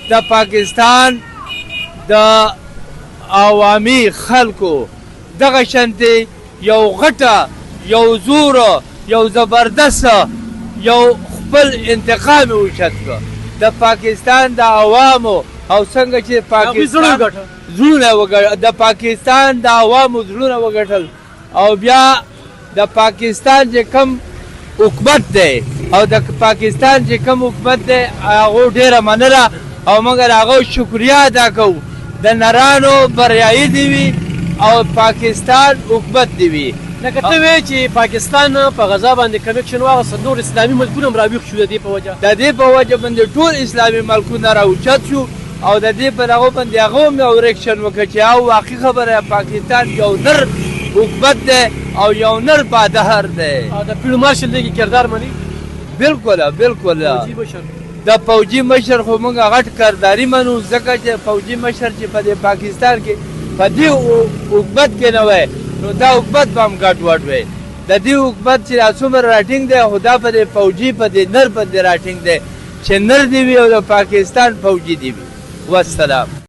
د پاکستان د عوامي خلکو دغه شانتې یو غټه یو زوره یو زبردست یو خپل انتقام اوچت کړ د پاکستان د عوامو او څنګه چې پاکستان زړونه د پاکستان د عوامو زړونه وګټل او بیا د پاکستان چې کم حکومت دی او د پاکستان چې کم حکومت دی هغه ډېره منله او موږ د هغه شکریه ادا کوو د نرانو بریایي دې وي او پاکستان حکومت دې وي لکه ته وایې چې پاکستان په غزا باندې کنکشن واغسته نور اسلامي ملکونه هم راویښ شو د دې په وجه د دې په وجه باندې ټول اسلامي ملکونه راوچت شو او د دې په هغو باندې هغه هم یو ریکشن وکړه چې او واقعي خبره پاکستان یو نر حکومت دی او یو نر بادهر دی د فیلډ مارشل دې کې کردار مني بالکل بالکل د فوجي مشر خو موږ غټ کرداري منو ځکه چې فوجي مشر چې په دې پاکستان کې په دې حکومت کې نه وای نو دا حکومت به هم ګډوډ وای د دې حکومت چې څومره راټینګ دی خو دا په دې فوجي په دې نر په دې راټینګ دی چې نر دې وي او د پاکستان فوجي دې وي والسلام